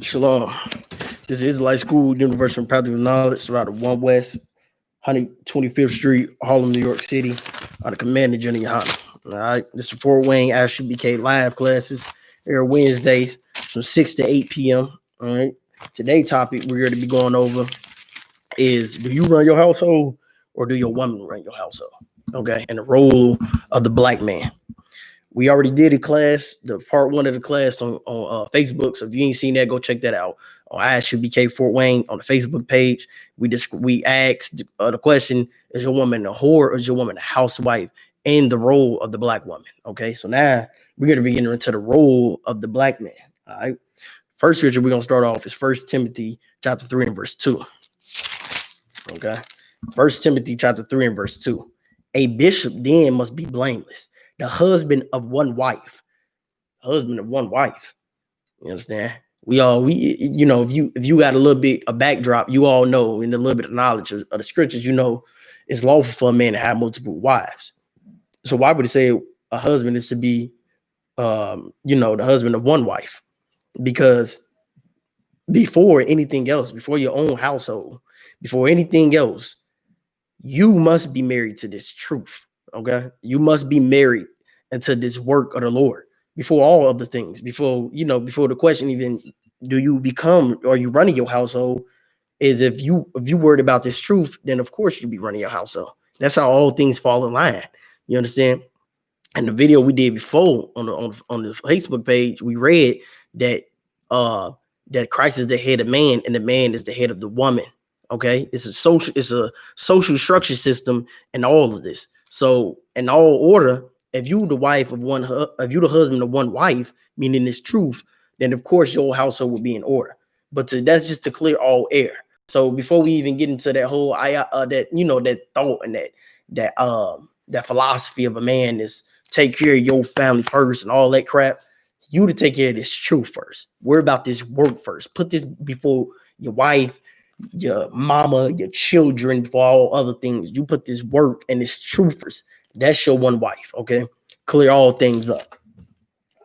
Shalom. This is Israelite School, University of Practical Knowledge, throughout the 1 West, 125th Street, Harlem, New York City, on the Commander GEN.YAHANNA. All right, this is Fort Wayne I.S.U.P.K live classes every Wednesdays from 6 to 8 p.m. All right, today's topic we're going to be going over is: do you run your household or do your woman run your household? Okay, and the role of the black man. We already did a class, the part one of the class on Facebook. So if you ain't seen that, go check that out on I.S.U.P.K Fort Wayne on the Facebook page. We asked the question: is your woman a whore or is your woman a housewife? In the role of the black woman. Okay, so now we're gonna be getting into the role of the black man. All right. First scripture we're gonna start off is 1 Timothy chapter 3 and verse 2. Okay, 1 Timothy chapter 3 and verse 2. A bishop then must be blameless, the husband of one wife. Husband of one wife. You understand? We if you got a little bit of backdrop, you all know, and a little bit of knowledge of the scriptures, you know, it's lawful for a man to have multiple wives. So why would it say a husband is to be the husband of one wife? Because before anything else, before your own household, before anything else, you must be married to this truth. Okay, you must be married into this work of the Lord before all other things. Before the question even, do you become, or you running your household, is if you worried about this truth, then of course you be running your household. That's how all things fall in line. You understand? And the video we did before on the Facebook page, we read that that Christ is the head of man and the man is the head of the woman. Okay, it's a social structure system in all of this. So in all order, if you the husband of one wife, meaning this truth, then of course your household will be in order. But that's just to clear all air. So before we even get into that whole that thought and that philosophy of a man is take care of your family first and all that crap, you to take care of this truth first. Worry about this work first. Put this before your wife, your mama, your children, for all other things. You put this work and this truth first. That's your one wife. Okay, clear all things up.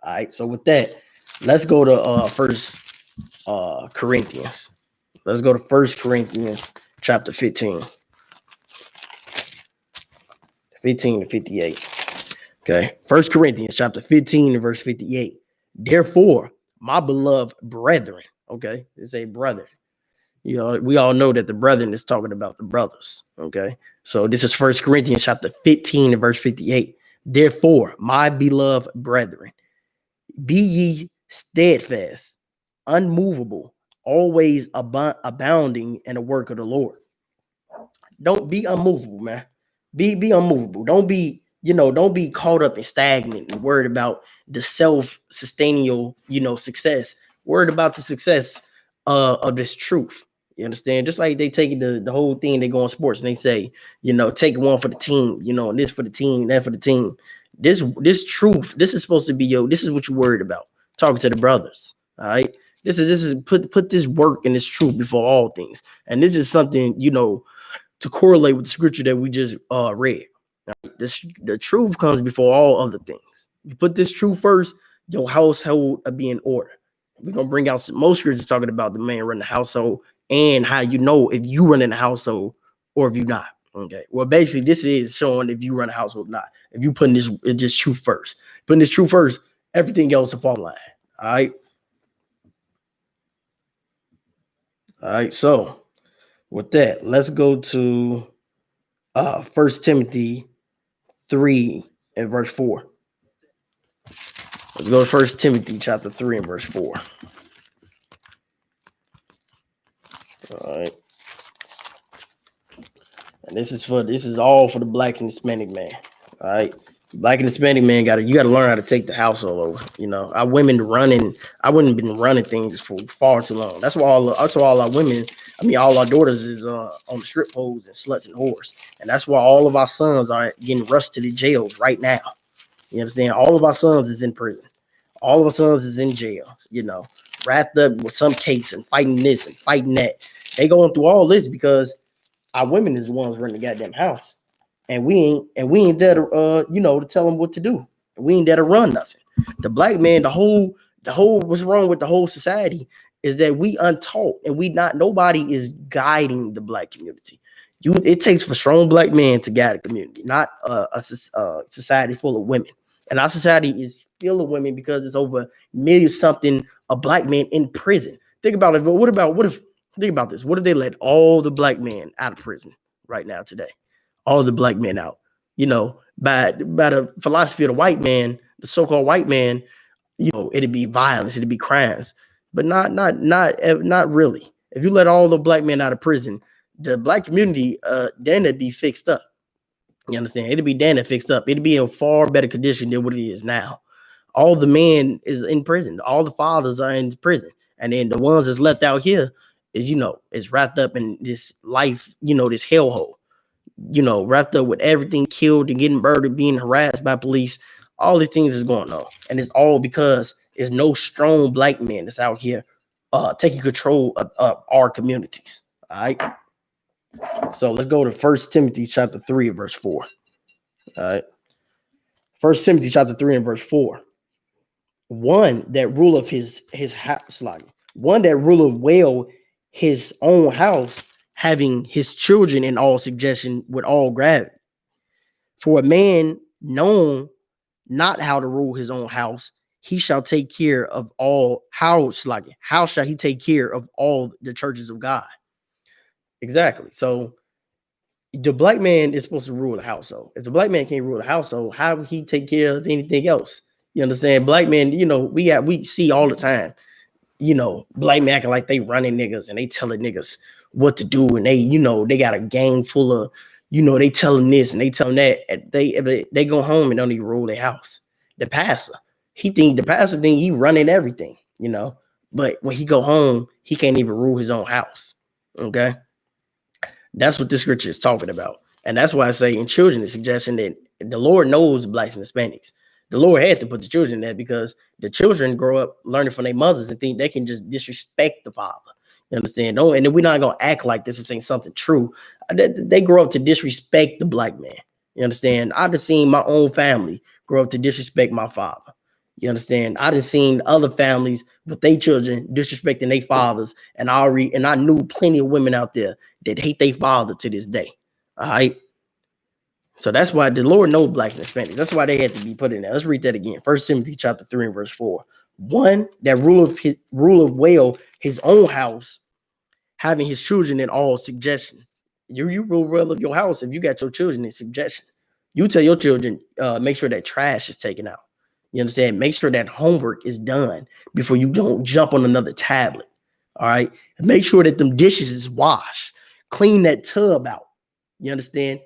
All right. So with that, let's go to First Corinthians. Let's go to 1 Corinthians chapter 15 to 58. Okay, 1 Corinthians chapter 15 and verse 58. Therefore, my beloved brethren, okay, it's a brother. You know, we all know that the brethren is talking about the brothers. Okay, so this is 1 Corinthians chapter 15 and verse 58. Therefore, my beloved brethren, be ye steadfast, unmovable, always abounding in the work of the Lord. Don't be unmovable, man. Be unmovable. Don't be caught up and stagnant and worried about the self-sustaining success. Worried about the success of this truth. You understand? Just like they take the whole thing, they go on sports and they say, take one for the team, and this for the team, that for the team. This truth, this is supposed to be this is what you're worried about. Talking to the brothers. All right. This is put this work and this truth before all things. And this is something, to correlate with the scripture that we just read. The truth comes before all other things. You put this truth first, your household will be in order. We're gonna bring out some most scriptures talking about the man running the household and how you know if you run in the household or if you're not. Okay. Well, basically, this is showing if you run a household or not. If you putting this truth first, putting this truth first, everything else will fall in line. All right. All right. So with that, let's go to 1 Timothy 3 and verse 4. Let's go to 1 Timothy chapter 3 and verse 4. All right. And this is all for the black and Hispanic man. All right. Black and Hispanic man you gotta learn how to take the household over. Our women I wouldn't have been running things for far too long. That's why all our women, all our daughters is on the strip poles and sluts and whores. And that's why all of our sons are getting rushed to the jails right now. You understand? All of our sons is in prison. All of our sons is in jail, wrapped up with some case and fighting this and fighting that. They going through all this because our women is the ones running the goddamn house. And we ain't there to to tell them what to do. We ain't there to run nothing. The black man, the whole what's wrong with the whole society is that we untaught and nobody is guiding the black community. It takes for strong black men to guide a community, not a society full of women. And our society is full of women because it's over million something a black man in prison. Think about it. But what if think about this? What if they let all the black men out of prison right now today? All the black men out. By the philosophy of the white man, the so-called white man, it'd be violence, it'd be crimes, but not really. If you let all the black men out of prison, the black community, then it'd be fixed up. You understand? It'd be then it fixed up. It'd be in far better condition than what it is now. All the men is in prison. All the fathers are in prison, and then the ones that's left out here is wrapped up in this life, this hellhole. Wrapped up with everything, killed and getting murdered, being harassed by police. All these things is going on. And it's all because there's no strong black men that's out here taking control of our communities. All right. So let's go to 1 Timothy chapter 3 and verse 4. All right. 1 Timothy chapter 3 and verse 4. One that ruleth his house, one that ruleth well his own house, having his children in all subjection with all gravity. For a man known not how to rule his own house, he shall take care of all how shall he take care of all the churches of God? Exactly. So the black man is supposed to rule the household. If the black man can't rule the household, how would he take care of anything else? You understand? Black men, we see all the time, black men acting like they running niggas and they telling niggas what to do, and they got a gang full of, they telling this and they telling that. They go home and don't even rule their house. The pastor think he running everything, but when he go home, he can't even rule his own house. Okay. That's what this scripture is talking about. And that's why I say in children, the suggestion that the Lord knows blacks and Hispanics. The Lord has to put the children there because the children grow up learning from their mothers and think they can just disrespect the father. You understand? And then we're not going to act like this is ain't something true. They grow up to disrespect the black man. You understand? I've just seen my own family grow up to disrespect my father. You understand? I just seen other families with their children disrespecting their fathers, and I knew plenty of women out there that hate their father to this day. All right. So that's why the Lord knows black and Hispanics. That's why they had to be put in there. Let's read that again. 1 Timothy chapter 3 and verse 4. One that ruleth well his own house, having his children in all subjection. You rule well of your house if you got your children in subjection. You tell your children, make sure that trash is taken out. You understand? Make sure that homework is done before you don't jump on another tablet. All right. And make sure that them dishes is washed. Clean that tub out. You understand?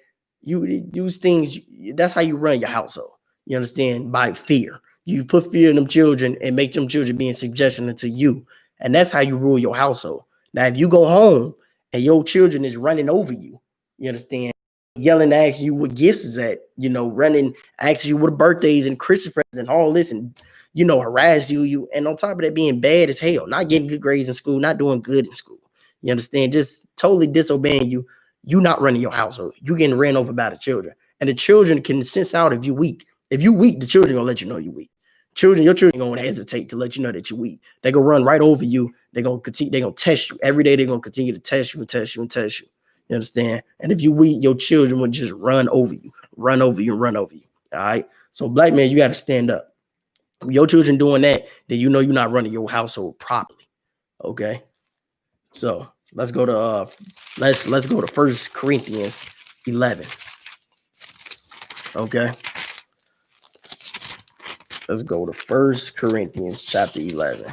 You use things. That's how you run your household. You understand? By fear. You put fear in them children and make them children be in subjection to you. And that's how you rule your household. Now, if you go home and your children is running over you, you understand? Yelling, asking you what gifts is at, running, asking you what birthdays and Christmas presents and all this, and harass you, and on top of that, being bad as hell, not getting good grades in school, not doing good in school. You understand? Just totally disobeying you. You not running your household. You getting ran over by the children, and the children can sense out if you weak. If you weak, the children gonna let you know you weak. Your children gonna hesitate to let you know that you're weak. They gonna run right over you. They gonna continue. They gonna test you every day. They gonna continue to test you and test you and test you. You understand? And if you weak, your children will just run over you, run over you, and run over you. All right. So black man, you got to stand up. If your children doing that, then you're not running your household properly. Okay. So let's go to let's go to 1 Corinthians 11. Okay. Let's go to 1 Corinthians chapter 11.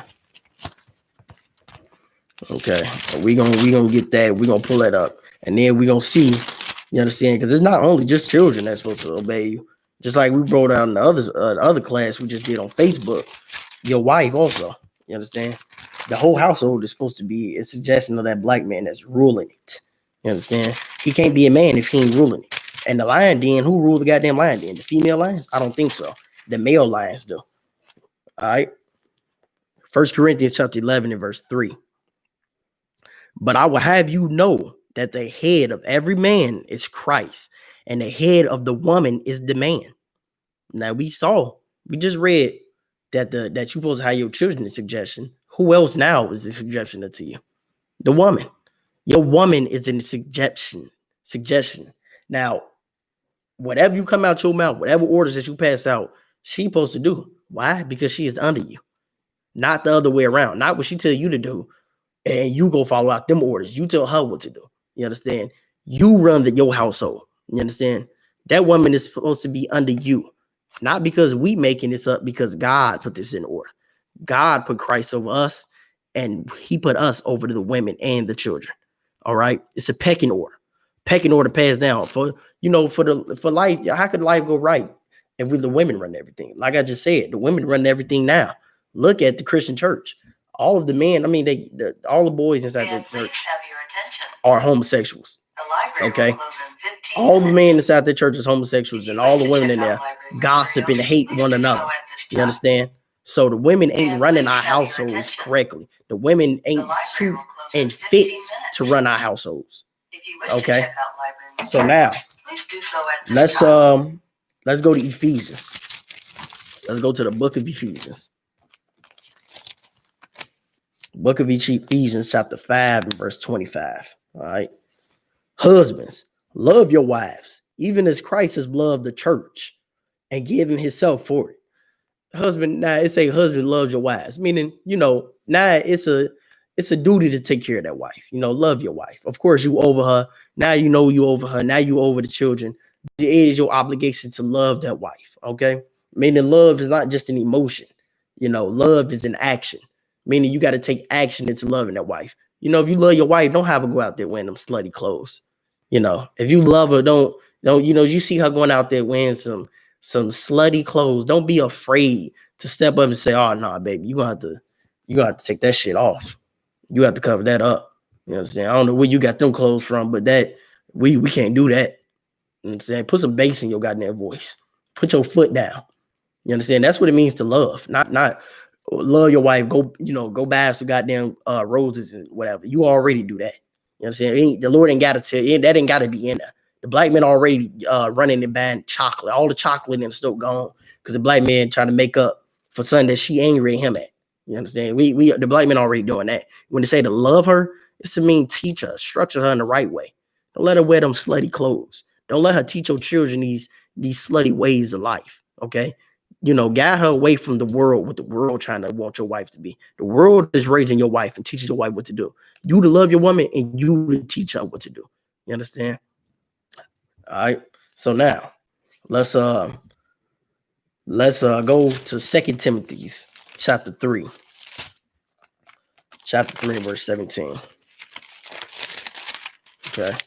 Okay. We're gonna get that. We're gonna pull that up. And then we're going to see, you understand? Because it's not only just children that's supposed to obey you. Just like we brought out in the other class we just did on Facebook. Your wife also, you understand? The whole household is supposed to be a suggestion of that black man that's ruling it. You understand? He can't be a man if he ain't ruling it. And the lion den, who ruled the goddamn lion den? The female lions? I don't think so. The male lions do. All right. 1 Corinthians chapter 11 and verse 3. But I will have you know that the head of every man is Christ, and the head of the woman is the man. Now we just read that you're supposed to have your children in suggestion, who else now is in suggestion to you? The woman. Your woman is in suggestion. Now, whatever you come out your mouth, whatever orders that you pass out, she's supposed to do. Why? Because she is under you, not the other way around. Not what she tell you to do, and you go follow out them orders. You tell her what to do. You understand? You run your household. You understand? That woman is supposed to be under you, not because we making this up, because God put this in order. God put Christ over us, and he put us over to the women and the children. All right. It's a pecking order. Pecking order passed down for life. How could life go right if we the women run everything? Like I just said, the women run everything now. Look at the Christian church. All of the men, I mean, all the boys inside the church are homosexuals. Okay. All the men inside the church is homosexuals, and all the women in there gossip and hate one another. You understand? So the women ain't running our households correctly. The women ain't suit and fit to run our households. Okay. So now let's go to Ephesians. Let's go to the book of Ephesians. Book of Ephesians, chapter 5 and verse 25. All right. Husbands, love your wives, even as Christ has loved the church and given himself for it. Husband, now it say husband loves your wives, meaning, now it's a duty to take care of that wife. Love your wife. Of course, you over her. Now you over her. Now you over the children. It is your obligation to love that wife. Okay. Meaning love is not just an emotion. Love is an action. Meaning you got to take action into loving that wife. If you love your wife, don't have her go out there wearing them slutty clothes. If you love her, don't, you see her going out there wearing some slutty clothes. Don't be afraid to step up and say, "Oh, no, baby, you're gonna have to take that shit off. You have to cover that up." You know what I'm saying? I don't know where you got them clothes from, but that we can't do that. You know what I'm saying? Put some bass in your goddamn voice. Put your foot down. You understand? That's what it means to love. Not love your wife. Go buy some goddamn roses and whatever. You already do that. You know what I'm saying? The Lord ain't got to tell you. That ain't got to be in there. The black men already running and buying chocolate. All the chocolate and stuff gone because the black man trying to make up for something that she angry at him at. You understand? We the black men already doing that. When they say to love her, it's to mean teach her, structure her in the right way. Don't let her wear them slutty clothes. Don't let her teach your children these slutty ways of life. Okay. Guide her away from the world, what the world trying to want your wife to be. The world is raising your wife and teaching your wife what to do. You to love your woman and you to teach her what to do. You understand? All right. So now let's go to 2 Timothy's chapter 3. Chapter 3, verse 17. Okay.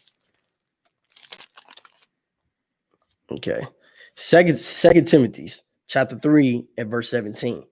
Second Timothy's chapter 3 and verse 17.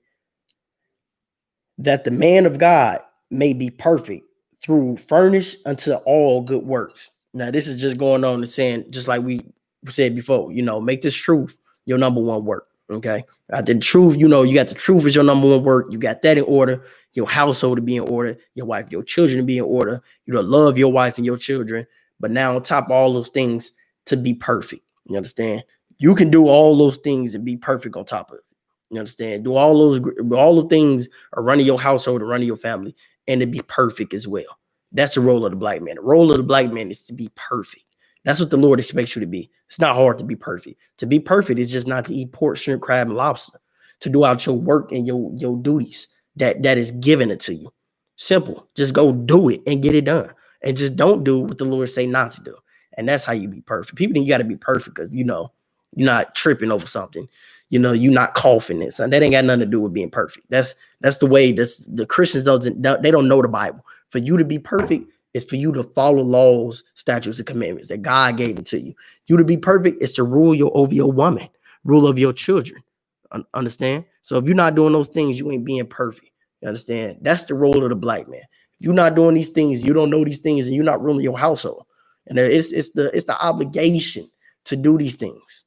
That the man of God may be perfect, through furnished unto all good works. Now, this is just going on and saying, just like we said before, make this truth your number one work. Okay. The truth, you got the truth is your number one work. You got that in order. Your household to be in order. Your wife, your children to be in order. You to love your wife and your children. But now on top of all those things, to be perfect. You understand? You can do all those things and be perfect on top of it. You understand? Do all the things are running your household and running your family and to be perfect as well. That's the role of the black man. The role of the black man is to be perfect. That's what the Lord expects you to be. It's not hard to be perfect. To be perfect is just not to eat pork, shrimp, crab, and lobster. To do out your work and your duties that is given it to you. Simple. Just go do it and get it done. And just don't do what the Lord say not to do. And that's how you be perfect. People think you got to be perfect because, you're not tripping over something. You're not coughing it. So that ain't got nothing to do with being perfect. That's the way the Christians they don't know the Bible. For you to be perfect is for you to follow laws, statutes, and commandments that God gave it to you. You to be perfect is to rule over your woman, rule over your children. Understand? So if you're not doing those things, you ain't being perfect. You understand? That's the role of the black man. If you're not doing these things, you don't know these things, and you're not ruling your household. And it's the obligation to do these things.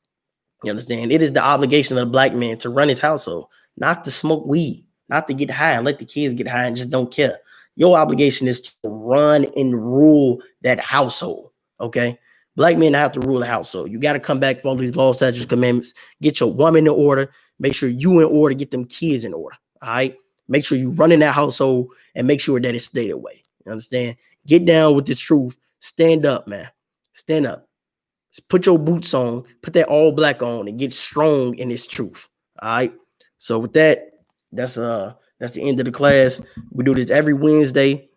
You understand? It is the obligation of the black man to run his household, not to smoke weed, not to get high and let the kids get high and just don't care. Your obligation is to run and rule that household. Okay. Black men have to rule the household. You got to come back, follow these laws, statutes, commandments, get your woman in order, make sure you in order, get them kids in order. All right. Make sure you run in that household and make sure that it stay that way. You understand? Get down with this truth. Stand up, man. Stand up. Put your boots on, put that all black on, and get strong in this truth. All right. So with that, that's the end of the class. We do this every Wednesday,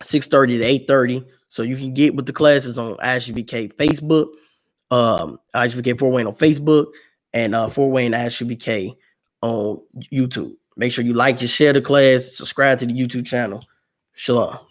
6:30 to 8:30. So you can get with the classes on I.S.U.P.K Facebook, I.S.U.P.K 4-Way on Facebook, and 4-Way and I.S.U.P.K on YouTube. Make sure you like and share the class, subscribe to the YouTube channel. Shalom.